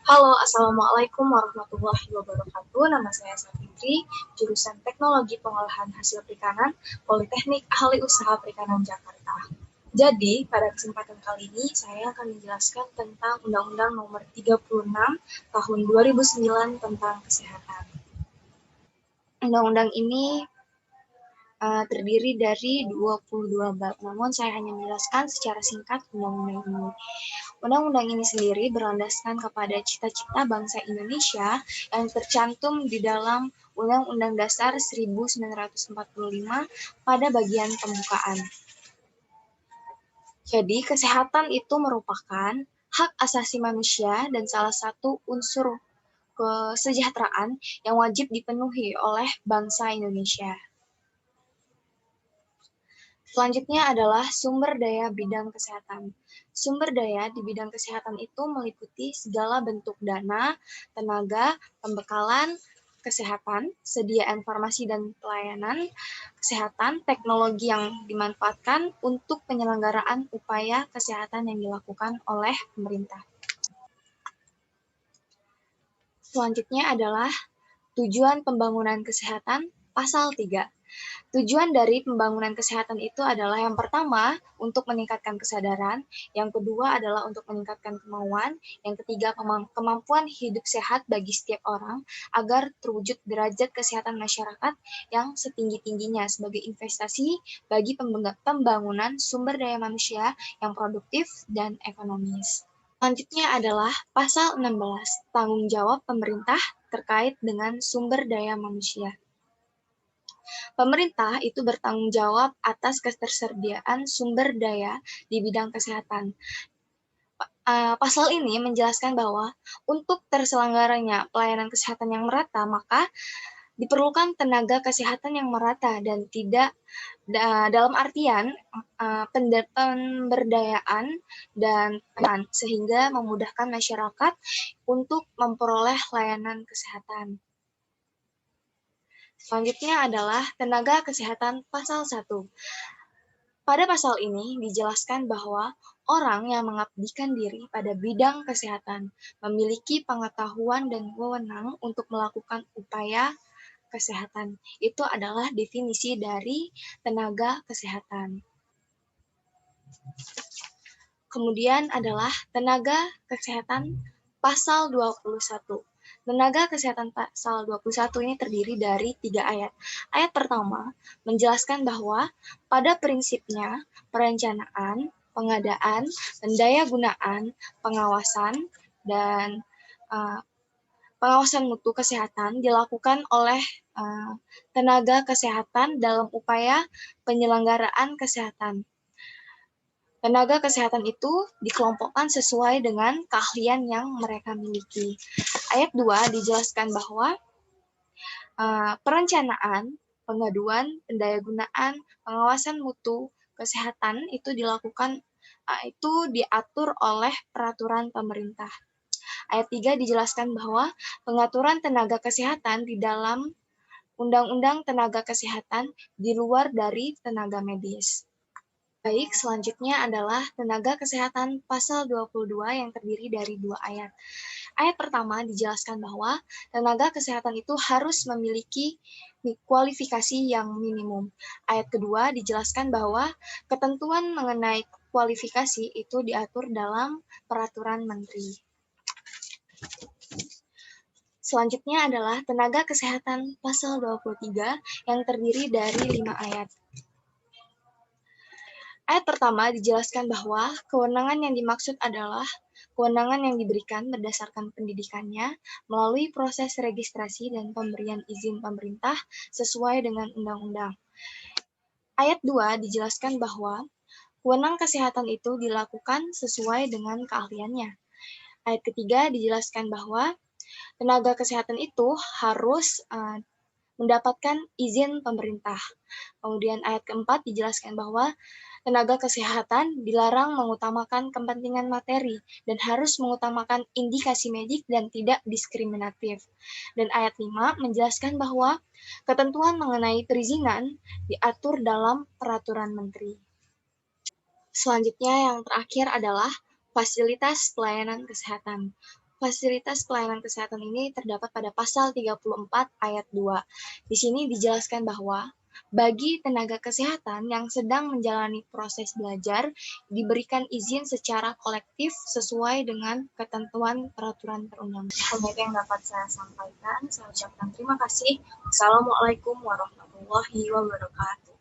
Halo, Assalamualaikum warahmatullahi wabarakatuh. Nama saya Safitri, jurusan Teknologi Pengolahan Hasil Perikanan, Politeknik Ahli Usaha Perikanan Jakarta. Jadi, pada kesempatan kali ini saya akan menjelaskan tentang Undang-Undang Nomor 36 Tahun 2009 tentang Kesehatan. Undang-undang ini terdiri dari 22 bab, namun saya hanya menjelaskan secara singkat undang-undang ini. Undang-undang ini sendiri berlandaskan kepada cita-cita bangsa Indonesia yang tercantum di dalam Undang-Undang Dasar 1945 pada bagian pembukaan. Jadi, kesehatan itu merupakan hak asasi manusia dan salah satu unsur kesejahteraan yang wajib dipenuhi oleh bangsa Indonesia. Selanjutnya adalah sumber daya bidang kesehatan. Sumber daya di bidang kesehatan itu meliputi segala bentuk dana, tenaga, pembekalan, kesehatan, sediaan farmasi dan pelayanan kesehatan, teknologi yang dimanfaatkan untuk penyelenggaraan upaya kesehatan yang dilakukan oleh pemerintah. Selanjutnya adalah tujuan pembangunan kesehatan, pasal 3. Tujuan dari pembangunan kesehatan itu adalah yang pertama, untuk meningkatkan kesadaran, yang kedua adalah untuk meningkatkan kemauan, yang ketiga kemampuan hidup sehat bagi setiap orang agar terwujud derajat kesehatan masyarakat yang setinggi-tingginya sebagai investasi bagi pembangunan sumber daya manusia yang produktif dan ekonomis. Selanjutnya adalah pasal 16, tanggung jawab pemerintah terkait dengan sumber daya manusia. Pemerintah itu bertanggung jawab atas ketersediaan sumber daya di bidang kesehatan. Pasal ini menjelaskan bahwa untuk terselenggaranya pelayanan kesehatan yang merata, maka diperlukan tenaga kesehatan yang merata dan tidak dalam artian pemberdayaan dan peran, sehingga memudahkan masyarakat untuk memperoleh layanan kesehatan. Selanjutnya adalah tenaga kesehatan pasal 1. Pada pasal ini dijelaskan bahwa orang yang mengabdikan diri pada bidang kesehatan memiliki pengetahuan dan wewenang untuk melakukan upaya kesehatan. Itu adalah definisi dari tenaga kesehatan. Kemudian adalah tenaga kesehatan pasal 21. Tenaga kesehatan pasal 21 ini terdiri dari 3 ayat. Ayat pertama menjelaskan bahwa pada prinsipnya perencanaan, pengadaan, pendaya gunaan, pengawasan, dan pengawasan mutu kesehatan dilakukan oleh tenaga kesehatan dalam upaya penyelenggaraan kesehatan. Tenaga kesehatan itu dikelompokkan sesuai dengan keahlian yang mereka miliki. Ayat 2 dijelaskan bahwa perencanaan, pengaduan, pendayagunaan, pengawasan mutu kesehatan itu dilakukan itu diatur oleh peraturan pemerintah. Ayat 3 dijelaskan bahwa pengaturan tenaga kesehatan di dalam Undang-Undang Tenaga Kesehatan di luar dari tenaga medis. Baik, selanjutnya adalah tenaga kesehatan pasal 22 yang terdiri dari 2 ayat. Ayat pertama dijelaskan bahwa tenaga kesehatan itu harus memiliki kualifikasi yang minimum. Ayat kedua dijelaskan bahwa ketentuan mengenai kualifikasi itu diatur dalam peraturan menteri. Selanjutnya adalah tenaga kesehatan pasal 23 yang terdiri dari 5 ayat. Ayat pertama dijelaskan bahwa kewenangan yang dimaksud adalah kewenangan yang diberikan berdasarkan pendidikannya melalui proses registrasi dan pemberian izin pemerintah sesuai dengan undang-undang. Ayat 2 dijelaskan bahwa kewenangan kesehatan itu dilakukan sesuai dengan keahliannya. Ayat ketiga dijelaskan bahwa tenaga kesehatan itu harus mendapatkan izin pemerintah. Kemudian ayat keempat dijelaskan bahwa tenaga kesehatan dilarang mengutamakan kepentingan materi dan harus mengutamakan indikasi medik dan tidak diskriminatif. Dan ayat 5 menjelaskan bahwa ketentuan mengenai perizinan diatur dalam peraturan menteri. Selanjutnya yang terakhir adalah fasilitas pelayanan kesehatan. Fasilitas pelayanan kesehatan ini terdapat pada pasal 34 ayat 2. Di sini dijelaskan bahwa bagi tenaga kesehatan yang sedang menjalani proses belajar, diberikan izin secara kolektif sesuai dengan ketentuan peraturan perundang-undangan. Hanya itu yang dapat saya sampaikan. Saya ucapkan terima kasih. Assalamualaikum warahmatullahi wabarakatuh.